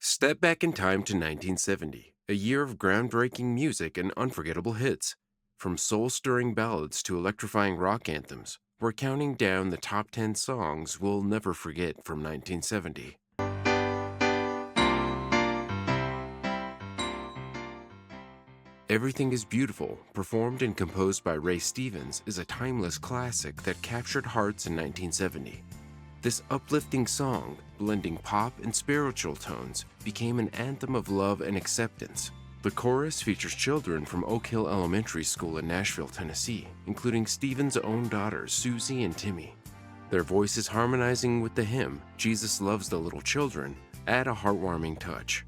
Step back in time to 1970, a year of groundbreaking music and unforgettable hits. From soul-stirring ballads to electrifying rock anthems, we're counting down the top 10 songs we'll never forget from 1970. Everything is Beautiful, performed and composed by Ray Stevens, is a timeless classic that captured hearts in 1970. This uplifting song, blending pop and spiritual tones, became an anthem of love and acceptance. The chorus features children from Oak Hill Elementary School in Nashville, Tennessee, including Stevens' own daughters, Susie and Timmy. Their voices harmonizing with the hymn, Jesus Loves the Little Children, add a heartwarming touch.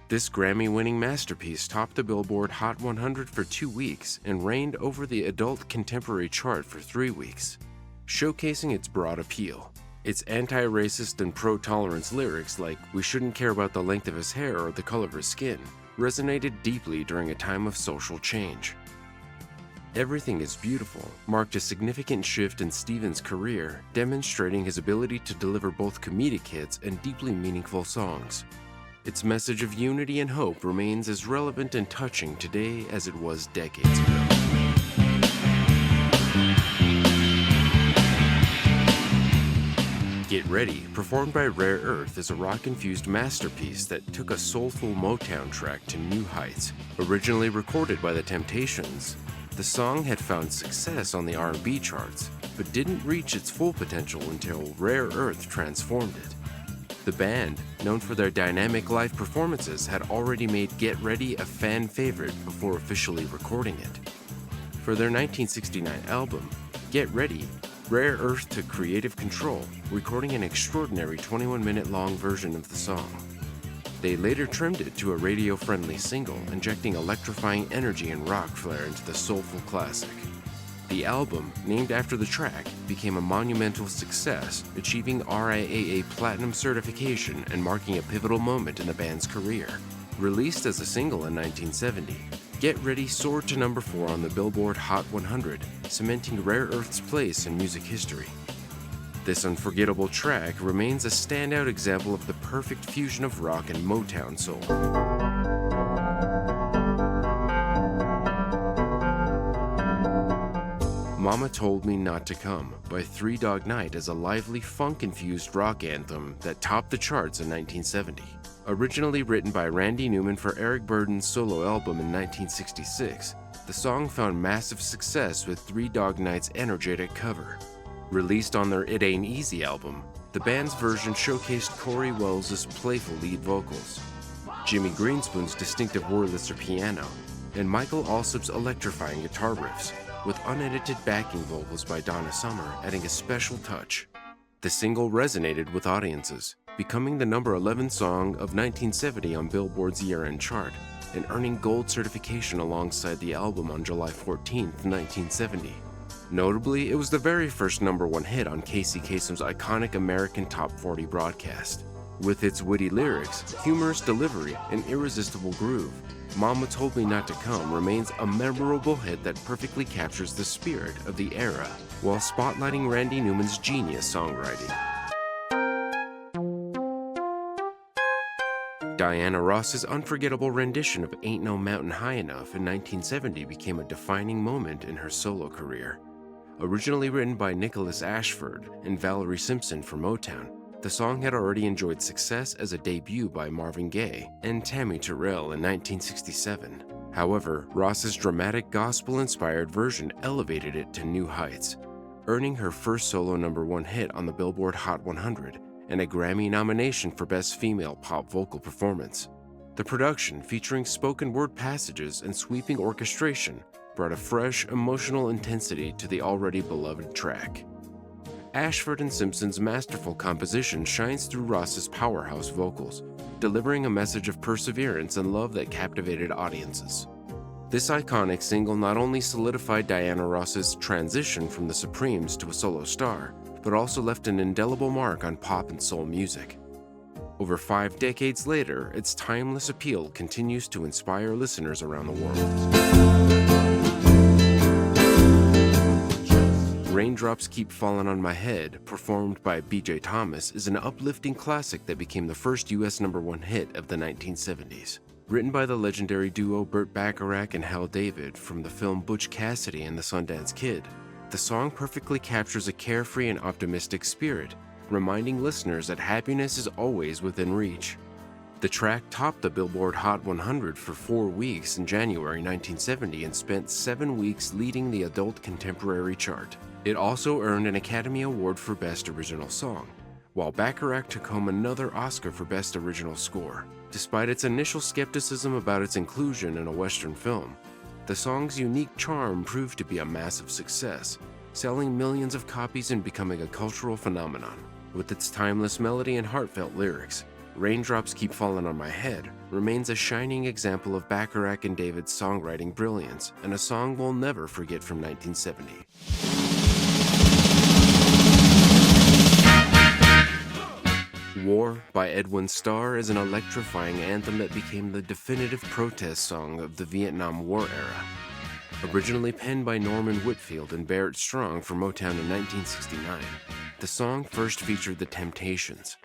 This Grammy-winning masterpiece topped the Billboard Hot 100 for 2 weeks and reigned over the adult contemporary chart for 3 weeks, showcasing its broad appeal. Its anti-racist and pro-tolerance lyrics like "We shouldn't care about the length of his hair or the color of his skin" resonated deeply during a time of social change. Everything is Beautiful marked a significant shift in Stevens' career, demonstrating his ability to deliver both comedic hits and deeply meaningful songs. Its message of unity and hope remains as relevant and touching today as it was decades ago. Get Ready, performed by Rare Earth, is a rock-infused masterpiece that took a soulful Motown track to new heights. Originally recorded by The Temptations, the song had found success on the R&B charts, but didn't reach its full potential until Rare Earth transformed it. The band, known for their dynamic live performances, had already made Get Ready a fan favorite before officially recording it. For their 1969 album, Get Ready, Rare Earth took creative control, recording an extraordinary 21-minute-long version of the song. They later trimmed it to a radio-friendly single, injecting electrifying energy and rock flair into the soulful classic. The album, named after the track, became a monumental success, achieving RIAA Platinum certification and marking a pivotal moment in the band's career. Released as a single in 1970, Get Ready soared to number 4 on the Billboard Hot 100, cementing Rare Earth's place in music history. This unforgettable track remains a standout example of the perfect fusion of rock and Motown soul. Mama Told Me Not to Come by Three Dog Night is a lively, funk-infused rock anthem that topped the charts in 1970. Originally written by Randy Newman for Eric Burdon's solo album in 1966, the song found massive success with Three Dog Night's energetic cover. Released on their It Ain't Easy album, the band's version showcased Corey Wells' playful lead vocals, Jimmy Greenspoon's distinctive Wurlitzer piano, and Michael Alsop's electrifying guitar riffs, with unedited backing vocals by Donna Summer adding a special touch. The single resonated with audiences, becoming the number 11 song of 1970 on Billboard's year-end chart, and earning gold certification alongside the album on July 14, 1970. Notably, it was the very first number 1 hit on Casey Kasem's iconic American Top 40 broadcast. With its witty lyrics, humorous delivery, and irresistible groove, Mama Told Me Not to Come remains a memorable hit that perfectly captures the spirit of the era, while spotlighting Randy Newman's genius songwriting. Diana Ross's unforgettable rendition of Ain't No Mountain High Enough in 1970 became a defining moment in her solo career. Originally written by Nicholas Ashford and Valerie Simpson for Motown, the song had already enjoyed success as a debut by Marvin Gaye and Tammy Terrell in 1967. However, Ross's dramatic gospel-inspired version elevated it to new heights, earning her first solo number 1 hit on the Billboard Hot 100 and a Grammy nomination for Best Female Pop Vocal Performance. The production, featuring spoken word passages and sweeping orchestration, brought a fresh, emotional intensity to the already beloved track. Ashford and Simpson's masterful composition shines through Ross's powerhouse vocals, delivering a message of perseverance and love that captivated audiences. This iconic single not only solidified Diana Ross's transition from the Supremes to a solo star, but also left an indelible mark on pop and soul music. Over 5 decades later, its timeless appeal continues to inspire listeners around the world. Raindrops Keep Falling on My Head, performed by B.J. Thomas, is an uplifting classic that became the first U.S. #1 hit of the 1970s. Written by the legendary duo Burt Bacharach and Hal David from the film Butch Cassidy and the Sundance Kid, the song perfectly captures a carefree and optimistic spirit, reminding listeners that happiness is always within reach. The track topped the Billboard Hot 100 for 4 weeks in January 1970 and spent 7 weeks leading the adult contemporary chart. It also earned an Academy Award for Best Original Song, while Bacharach took home another Oscar for Best Original Score. Despite its initial skepticism about its inclusion in a Western film, the song's unique charm proved to be a massive success, selling millions of copies and becoming a cultural phenomenon. With its timeless melody and heartfelt lyrics, Raindrops Keep Falling on My Head remains a shining example of Bacharach and David's songwriting brilliance, and a song we'll never forget from 1970. War by Edwin Starr is an electrifying anthem that became the definitive protest song of the Vietnam War era. Originally penned by Norman Whitfield and Barrett Strong for Motown in 1969, the song first featured the Temptations.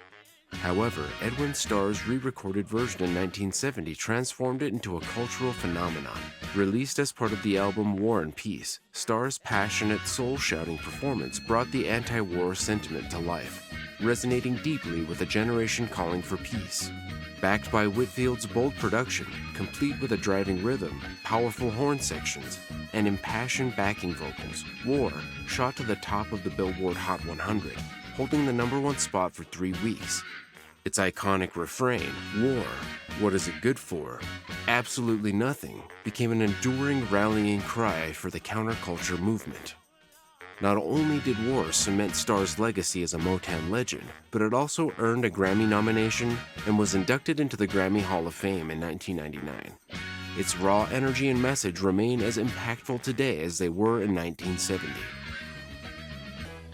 However, Edwin Starr's re-recorded version in 1970 transformed it into a cultural phenomenon. Released as part of the album War and Peace, Starr's passionate, soul-shouting performance brought the anti-war sentiment to life, resonating deeply with a generation calling for peace. Backed by Whitfield's bold production, complete with a driving rhythm, powerful horn sections, and impassioned backing vocals, War shot to the top of the Billboard Hot 100, holding the #1 spot for 3 weeks. Its iconic refrain, "War, what is it good for? Absolutely nothing," became an enduring rallying cry for the counterculture movement. Not only did War cement Starr's legacy as a Motown legend, but it also earned a Grammy nomination and was inducted into the Grammy Hall of Fame in 1999. Its raw energy and message remain as impactful today as they were in 1970.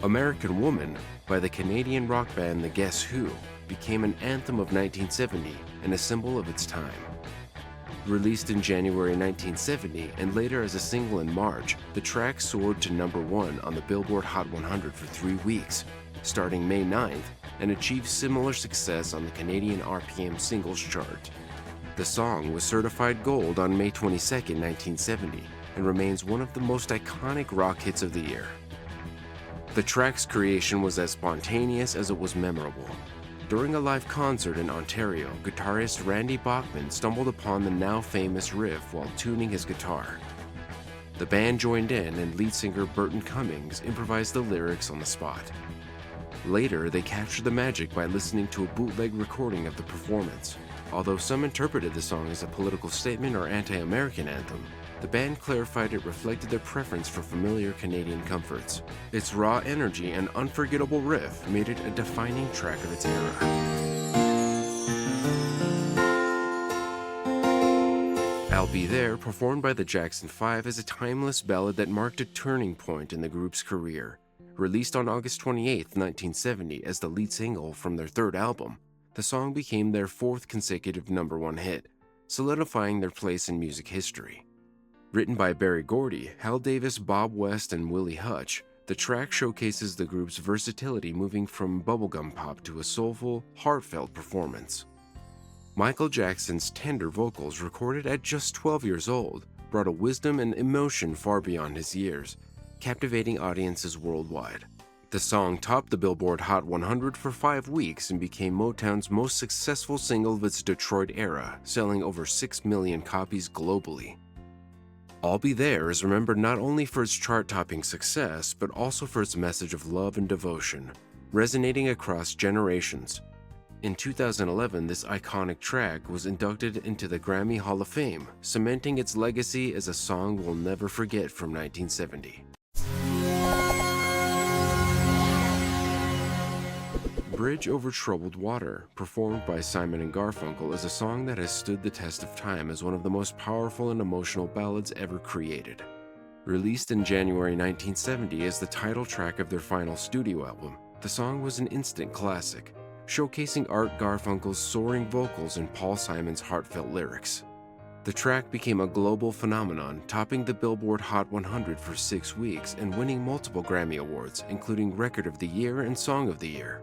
American Woman by the Canadian rock band The Guess Who became an anthem of 1970 and a symbol of its time. Released in January 1970 and later as a single in March, the track soared to #1 on the Billboard Hot 100 for 3 weeks, starting May 9th, and achieved similar success on the Canadian RPM Singles Chart. The song was certified gold on May 22, 1970, and remains one of the most iconic rock hits of the year. The track's creation was as spontaneous as it was memorable. During a live concert in Ontario, guitarist Randy Bachman stumbled upon the now famous riff while tuning his guitar. The band joined in and lead singer Burton Cummings improvised the lyrics on the spot. Later, they captured the magic by listening to a bootleg recording of the performance. Although some interpreted the song as a political statement or anti-American anthem, the band clarified it reflected their preference for familiar Canadian comforts. Its raw energy and unforgettable riff made it a defining track of its era. I'll Be There, performed by the Jackson 5, is a timeless ballad that marked a turning point in the group's career. Released on August 28, 1970 as the lead single from their third album, the song became their 4th consecutive #1 hit, solidifying their place in music history. Written by Berry Gordy, Hal Davis, Bob West, and Willie Hutch, the track showcases the group's versatility, moving from bubblegum pop to a soulful, heartfelt performance. Michael Jackson's tender vocals, recorded at just 12 years old, brought a wisdom and emotion far beyond his years, captivating audiences worldwide. The song topped the Billboard Hot 100 for 5 weeks and became Motown's most successful single of its Detroit era, selling over 6 million copies globally. I'll Be There is remembered not only for its chart-topping success, but also for its message of love and devotion, resonating across generations. In 2011, this iconic track was inducted into the Grammy Hall of Fame, cementing its legacy as a song we'll never forget from 1970. Bridge Over Troubled Water, performed by Simon and Garfunkel, is a song that has stood the test of time as one of the most powerful and emotional ballads ever created. Released in January 1970 as the title track of their final studio album, the song was an instant classic, showcasing Art Garfunkel's soaring vocals and Paul Simon's heartfelt lyrics. The track became a global phenomenon, topping the Billboard Hot 100 for 6 weeks and winning multiple Grammy Awards, including Record of the Year and Song of the Year.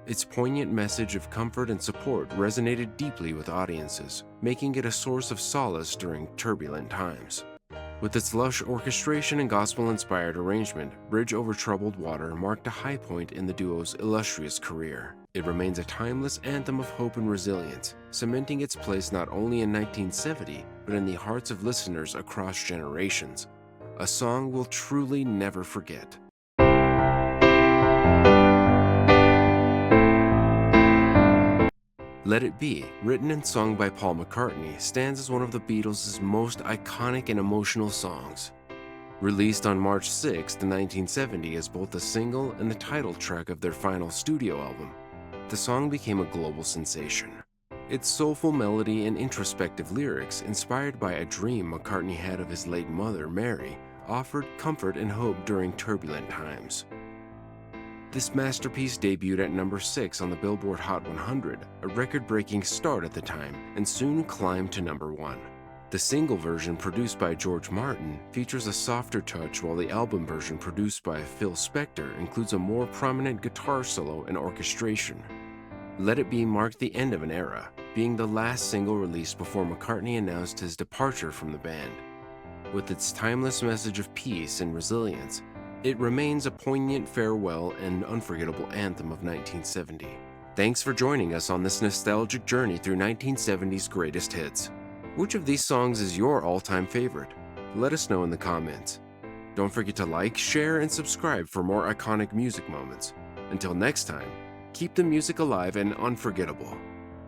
Its poignant message of comfort and support resonated deeply with audiences, making it a source of solace during turbulent times. With its lush orchestration and gospel-inspired arrangement, Bridge Over Troubled Water marked a high point in the duo's illustrious career. It remains a timeless anthem of hope and resilience, cementing its place not only in 1970, but in the hearts of listeners across generations. A song we'll truly never forget. Let It Be, written and sung by Paul McCartney, stands as one of the Beatles' most iconic and emotional songs. Released on March 6, 1970 as both a single and the title track of their final studio album, the song became a global sensation. Its soulful melody and introspective lyrics, inspired by a dream McCartney had of his late mother, Mary, offered comfort and hope during turbulent times. This masterpiece debuted at number 6 on the Billboard Hot 100, a record-breaking start at the time, and soon climbed to number 1. The single version, produced by George Martin, features a softer touch, while the album version, produced by Phil Spector, includes a more prominent guitar solo and orchestration. Let It Be marked the end of an era, being the last single released before McCartney announced his departure from the band. With its timeless message of peace and resilience, it remains a poignant farewell and unforgettable anthem of 1970. Thanks for joining us on this nostalgic journey through 1970's greatest hits. Which of these songs is your all-time favorite? Let us know in the comments. Don't forget to like, share, and subscribe for more iconic music moments. Until next time, keep the music alive and unforgettable.